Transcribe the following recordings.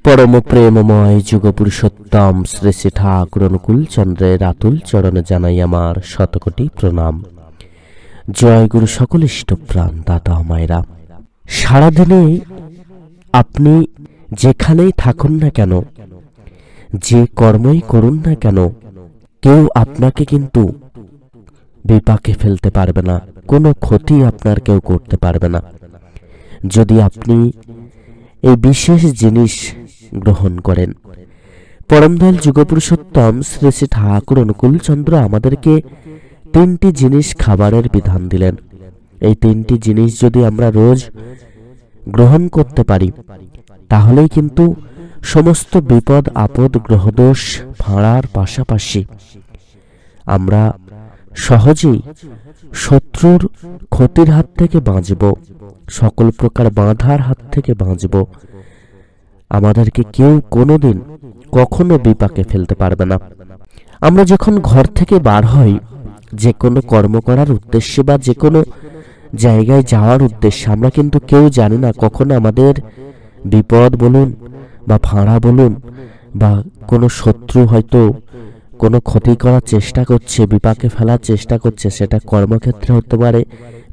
परम प्रेममय जुग पुरुषोत्तम श्री श्री ठाकुर अनुकूल चंद्रेर आतुल चरणे जानाई आमार शतकोटी प्रणाम। जय गुरु सकल इष्टप्राण दाता मायरा। सारादिने आपनी जेखानेई थाकुन ना केन, जे कर्मई करुन ना केन, केउ आपनाके किन्तु विपाके फेलते पारबे ना, कोनो क्षति आपनार केउ करते पारबे ना। यदि आपनी এই বিশেষ জিনিস গ্রহণ করেন। পরমদয়াল যুগপুরুষোত্তম শ্রী শ্রী ঠাকুর অনুকূল চন্দ্র আমাদেরকে তিনটি জিনিস খাবারের বিধান দিলেন। এই তিনটি জিনিস যদি আমরা রোজ গ্রহণ করতে পারি তাহলেই কিন্তু সমস্ত বিপদ আপদ গ্রহদোষ ভাড়ার পাশাপাশি আমরা সহজেই শত্রুর ক্ষতির হাত থেকে বাঁচব, সকল প্রকার বাধার হাত থেকে বাঁচব। আমাদেরকে কেউ কোনোদিন কখনো বিপাকে ফেলতে পারবে না। আমরা যখন ঘর থেকে বার হই যে কোনো কর্ম করার উদ্দেশ্যে বা যে কোনো জায়গায় যাওয়ার উদ্দেশ্যে, আমরা কিন্তু কেউ জানি না কখনো আমাদের বিপদ বলুন বা ভাড়া বলুন বা কোনো শত্রু হয়তো কোনো ক্ষতি করার চেষ্টা করছে, বিপাকে ফেলার চেষ্টা করছে। সেটা কর্মক্ষেত্রে হতে পারে,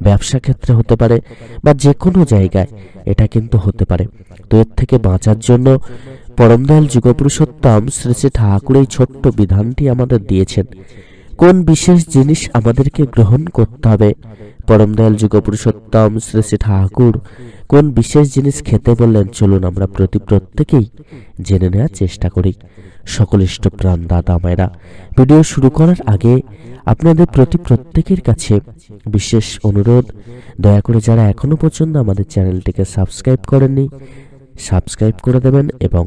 ব্যবসা ক্ষেত্রে হতে পারে বা যে কোনো জায়গায় এটা কিন্তু হতে পারে। তো এর থেকে বাঁচার জন্য পরমদয়াল যুগপুরুষোত্তম শ্রী শ্রী ঠাকুর এই ছোট্ট বিধানটি আমাদের দিয়েছেন। কোন বিশেষ জিনিস আমাদেরকে গ্রহণ করতে হবে, পরমদয়াল যুগপুরুষোত্তম শ্রী শ্রী ঠাকুর কোন বিশেষ জিনিস খেতে বললেন, চলুন আমরা প্রত্যেকেই জেনে নেওয়ার চেষ্টা করি। সকল ইষ্টপ্রাণ দাদা মায়েরা, ভিডিও শুরু করার আগে আপনাদের প্রত্যেকের কাছে বিশেষ অনুরোধ, দয়া করে যারা এখনো পর্যন্ত আমাদের চ্যানেলটিকে সাবস্ক্রাইব করেননি সাবস্ক্রাইব করে দেবেন এবং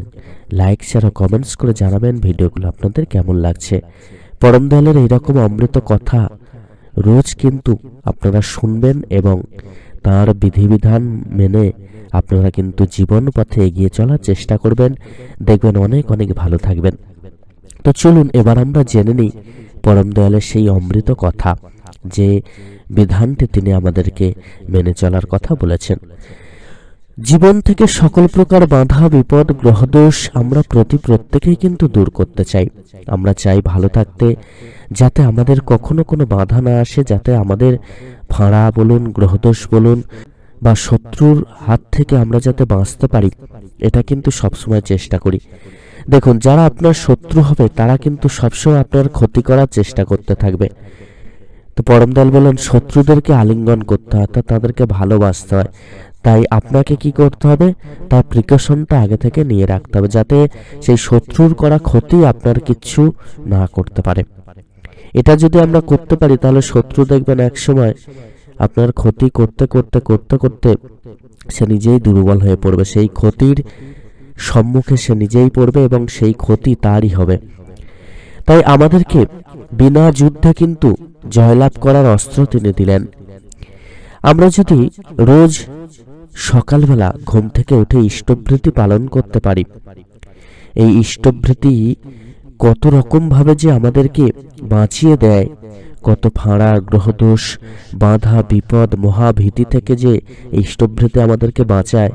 লাইক শেয়ার ও কমেন্টস করে জানাবেন ভিডিওগুলো আপনাদের কেমন লাগছে। পরমদয়ালের এইরকম অমৃত কথা রোজ কিন্তু আপনারা শুনবেন এবং তার বিধিবিধান মেনে আপনারা কিন্তু জীবন পথে এগিয়ে চলার চেষ্টা করবেন, দেখবেন অনেক অনেক ভালো থাকবেন। তো চলুন এবার আমরা জেনে নিই পরমদয়ালের সেই অমৃত কথা, যে বিধানটি তিনি আমাদেরকে মেনে চলার কথা বলেছেন। জীবন থেকে সকল প্রকার বাধা বিপদ গ্রহদোষ আমরা প্রত্যেকেই কিন্তু দূর করতে চাই। আমরা চাই ভালো থাকতে, যাতে আমাদের কখনো কোনো বাধা না আসে, যাতে আমাদের ভাড়া বলুন গ্রহদোষ বলুন বা শত্রুর হাত থেকে আমরা যাতে বাঁচতে পারি, এটা কিন্তু সবসময় চেষ্টা করি। দেখুন, যারা আপনার শত্রু হবে তারা কিন্তু সবসময় আপনার ক্ষতি করার চেষ্টা করতে থাকবে। তো পরমদয়াল বলেন শত্রুদেরকে আলিঙ্গন করতে হয়, অর্থাৎ তাদেরকে ভালোবাসতে হয়। তাই আপনাকে কি করতে হবে, তার প্রিকশনটা আগে থেকে নিয়ে রাখতে হবে, যাতে সেই শত্রুর করা ক্ষতি আপনার কিচ্ছু না করতে পারে। এটা যদি আমরা করতে পারি তাহলে শত্রু দেখবেন এক সময় আপনার ক্ষতি করতে করতে করতে করতে সে নিজেই দুর্বল হয়ে পড়বে, সেই ক্ষতির সম্মুখে সে নিজেই পড়বে এবং সেই ক্ষতি তারই হবে। তাই আমাদেরকে বিনা যুদ্ধে কিন্তু জয়লাভ করার অস্ত্র তিনি দিলেন। আমরা যদি রোজ সকালবেলা ঘুম থেকে উঠে ইষ্টভৃতি পালন করতে পারি, এই ইষ্টভৃতি কত রকম ভাবে যে আমাদেরকে বাঁচিয়ে দেয়, কত ফাঁড়া গ্রহদোষ বাধা বিপদ মহাভীতি থেকে যে ইষ্টভৃতি আমাদেরকে বাঁচায়,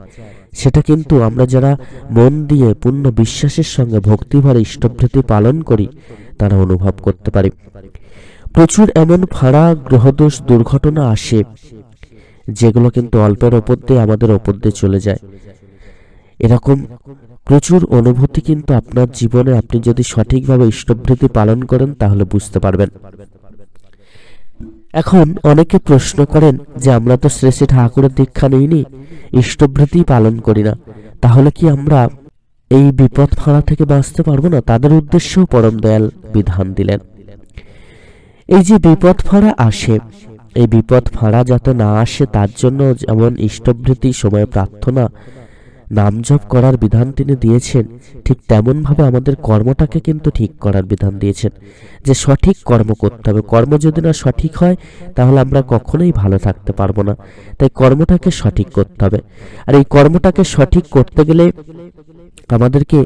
সেটা কিন্তু আমরা যারা মন দিয়ে পূর্ণ বিশ্বাসের সঙ্গে ভক্তিভরে ইষ্টভৃতি পালন করি তারা অনুভব করতে পারি। প্রচুর এমন ফাঁড়া গ্রহদোষ দুর্ঘটনা আসে যেগুলো কিন্তু অল্পের ওপর দিয়ে আমাদের ওপর দিয়ে চলে যায়। এরকম প্রচুর অনুভূতি কিন্তু আপনার জীবনে আপনি যদি সঠিকভাবে ইষ্টভৃতি পালন করেন তাহলে বুঝতে পারবেন। এখন অনেকে প্রশ্ন করেন যে আমরা তো শ্রী শ্রী ঠাকুরের দীক্ষা নিইনি, ইষ্টভৃতি পালন করি না, তাহলে কি আমরা এই বিপদ ফাঁড়া থেকে বাঁচতে পারবো না? তাদের উদ্দেশ্যেও পরমদয়াল বিধান দিলেন। এই যে বিপদ ফাঁড়া আসে, এই বিপদ ফাঁড়া যাতে না আসে তার জন্য যেমন ইষ্টভৃতি সময় প্রার্থনা নাম জপ করার বিধান তিনি দিয়েছেন, ঠিক তেমন ভাবে আমাদের কর্মটাকে কিন্তু ঠিক করার বিধান দিয়েছেন, যে সঠিক কর্ম করতে হবে। কর্ম যদি না সঠিক হয় তাহলে আমরা কখনোই ভালো থাকতে পারবো না। তাই কর্মটাকে সঠিক করতে হবে। আর এই কর্মটাকে সঠিক করতে গেলে আমাদেরকে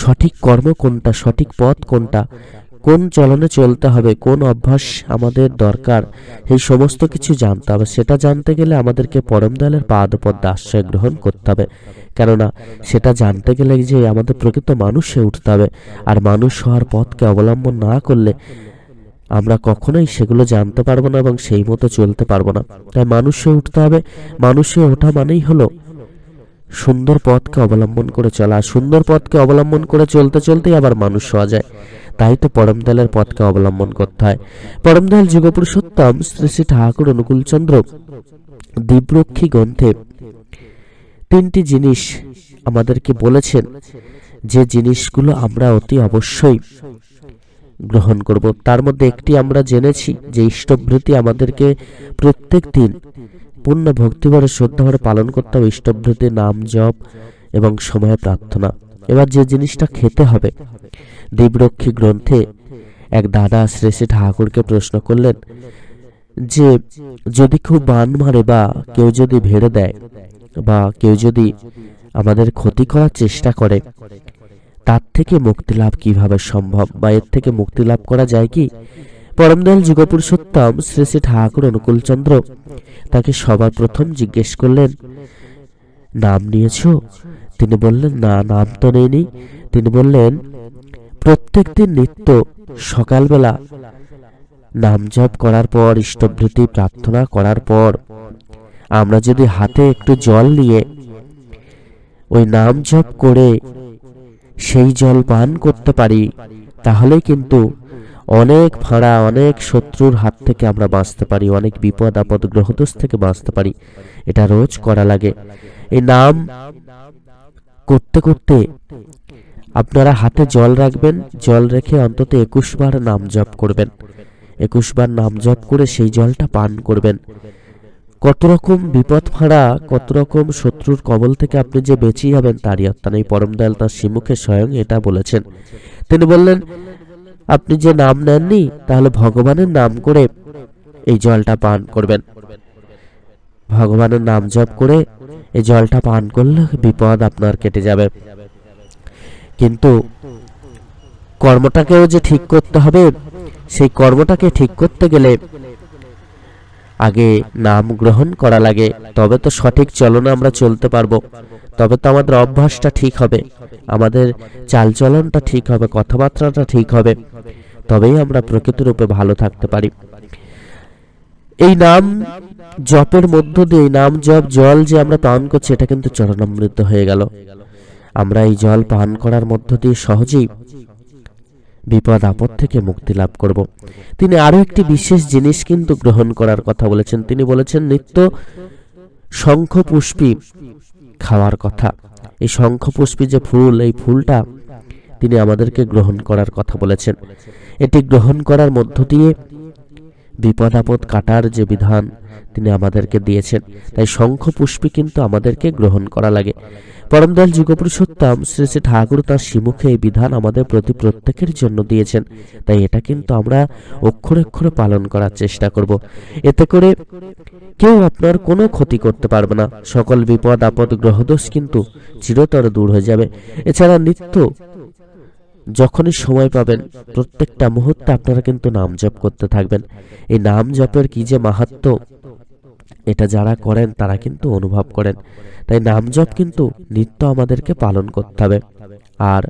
সঠিক কর্ম কোনটা, সঠিক পথ কোনটা, কোন চলনে চলতে হবে, কোন অভ্যাস আমাদের দরকার, এই সমস্ত কিছু জানতে হবে। সেটা জানতে গেলে আমাদেরকে পরম দয়ালের পাদপদ্মে আশ্রয় গ্রহণ করতে হবে। কেননা সেটা জানতে গেলে যে আমাদের প্রকৃত মানুষ হয়ে উঠতে হবে। আর মানুষ হওয়ার পথকে অবলম্বন না করলে আমরা কখনোই সেগুলো জানতে পারবো না এবং সেই মতো চলতে পারবো না। তাই মানুষ হয়ে উঠতে হবে। মানুষ হয়ে ওঠা মানেই হলো সুন্দর পথকে অবলম্বন করে চলা। সুন্দর পথকে অবলম্বন করে চলতে চলতেই আবার মানুষ হওয়া যায়। তাই তো পরম দয়ালের পথকে অবলম্বন করতে হয়। পরম দয়াল যুগপুরুষোত্তম শ্রী শ্রী ঠাকুর অনুকূলচন্দ্র দিব্যরক্ষী গ্রন্থে 3টি জিনিস আমাদেরকে বলেছেন, যে জিনিসগুলো আমরা অতি অবশ্যই গ্রহণ করব। তার মধ্যে একটি আমরা জেনেছি যে ইষ্টভৃতি আমাদেরকে প্রত্যেক দিন পূর্ণ ভক্তিভরে শ্রদ্ধাভরে পালন করতে হবে। ইষ্টভৃতি, নাম জপ এবং সময় প্রার্থনা। এবার যে জিনিসটা খেতে হবে, দিব্যরক্ষী গ্রন্থে এক দাদা শ্রী শ্রী ঠাকুরকে প্রশ্ন করলেন যে যদি কেউ বান মারে বা কেউ যদি ভেড়ে দেয় বা কেউ যদি আমাদের ক্ষতি করার চেষ্টা করে, তার থেকে মুক্তি লাভ কিভাবে সম্ভব, বা এর থেকে মুক্তি লাভ করা যায় কি? পরম দয়াল যুগপুরুষোত্তম শ্রী শ্রী ঠাকুর অনুকূলচন্দ্র তাকে সবার প্রথম জিজ্ঞেস করলেন, নাম নিয়েছো? তিনি বললেন, না, নাম তো নেইনি। তিনি বললেন, প্রত্যেক দিন নিত্য সকালবেলা নাম জপ করার পর, ইষ্টভৃতি প্রার্থনা করার পর আমরা যদি হাতে একটু জল নিয়ে ওই নাম জপ করে সেই জল পান করতে পারি, তাহলে কিন্তু অনেক ফাঁড়া, অনেক শত্রুর হাত থেকে আমরা বাঁচতে পারি, অনেক বিপদ আপদ গ্রহদোষ থেকে বাঁচতে পারি। এটা রোজ করা লাগে। এই নাম করতে করতে আপনারা হাতে জল রাখবেন, জল রেখে অন্তত 21 বার নাম জপ করবেন। 21 বার নাম জপ করে সেই জলটা পান করবেন। কত রকম বিপদ ফাঁড়া, কত রকম শত্রুর কবল থেকে আপনি যে বেঁচে যাবেন তারই আত্মা নেই। পরম দয়াল তার শ্রীমুখে স্বয়ং এটা বলেছেন। তিনি বললেন, আপনি যে নাম নেননি, তাহলে ভগবানের নাম করে এই জলটা পান করবেন। ভগবানের নাম জপ করে এই জলটা পান করলে বিপদ আপনার কেটে যাবে। কিন্তু কর্মটাকেও যে ঠিক করতে হবে, সেই কর্মটাকে ঠিক করতে গেলে আগে নাম গ্রহণ করা লাগে। তবে তো সঠিক চলনে আমরা চলতে পারবো, তবে তো আমাদের অভ্যাসটা ঠিক হবে, আমাদের চালচলনটা ঠিক হবে, কথাবার্তাটা ঠিক হবে, তবেই আমরা প্রকৃত রূপে ভালো থাকতে পারি। এই নাম জপের মধ্য দিয়ে, নাম জপ জল যে আমরা পান করছি, এটা কিন্তু চরণামৃত হয়ে গেল। আমরা এই জল পান করার মধ্য দিয়ে সহজেই বিপদ আপদ থেকে মুক্তি লাভ করব। তিনি আরো একটি বিশেষ জিনিস কিন্তু গ্রহণ করার কথা বলেছেন। তিনি বলেছেন নিত্য শঙ্খ পুষ্পী খাওয়ার কথা। এই শঙ্খ পুষ্পী যে ফুল, এই ফুলটা তিনি আমাদেরকে গ্রহণ করার কথা বলেছেন। এটি গ্রহণ করার মধ্য দিয়ে বিপদ আপদ কাটার যে বিধান তিনি আমাদেরকে দিয়েছেন। তাই শঙ্খ পুষ্পী কিন্তু আমাদেরকে গ্রহণ করা লাগে। পরম দয়াল যুগপুরুষোত্তম শ্রী শ্রী ঠাকুর তার শ্রীমুখে এই বিধান আমাদের প্রতি প্রত্যেকের জন্য দিয়েছেন। তাই এটা কিন্তু আমরা অক্ষরে অক্ষরে পালন করার চেষ্টা করব। এতে করে কেউ আপনার কোনো ক্ষতি করতে পারবে না। সকল বিপদ আপদ গ্রহদোষ কিন্তু চিরতরে দূর হয়ে যাবে। এছাড়া নিত্য যখনই সময় পাবেন, প্রত্যেকটা মুহূর্তে আপনারা কিন্তু নাম জপ করতে থাকবেন। এই নাম জপের কি যে মাহাত্ম্য, এটা যারা করেন তারা কিন্তু অনুভব করেন। তাই নাম জপ কিন্তু নিত্য আমাদেরকে পালন করতে হবে। আর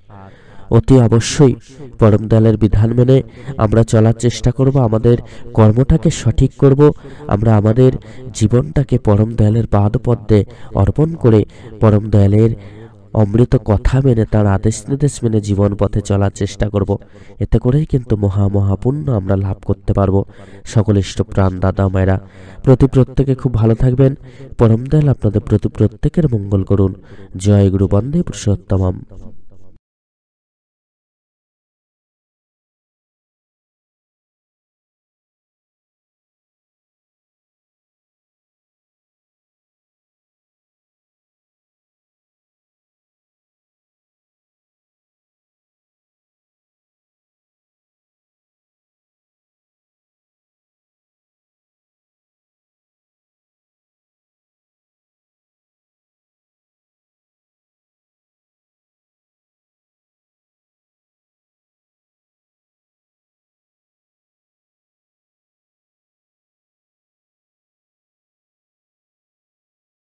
অতি অবশ্যই পরম দয়ালের বিধান মেনে আমরা চলার চেষ্টা করব, আমাদের কর্মটাকে সঠিক করব, আমরা আমাদের জীবনটাকে পরম দয়ালের পাদপদ্মে অর্পণ করে পরম দয়ালের অমৃত কথা মেনে, তার আদেশ নির্দেশ মেনে জীবন পথে চলার চেষ্টা করব। এতে করেই কিন্তু মহাপুণ্য আমরা লাভ করতে পারবো। সকল ইষ্টপ্রাণ দাদা মায়েরা প্রত্যেকে খুব ভালো থাকবেন। পরম দয়াল আপনাদের প্রত্যেকের মঙ্গল করুন। জয় গুরু বন্দে পুরুষোত্তমম।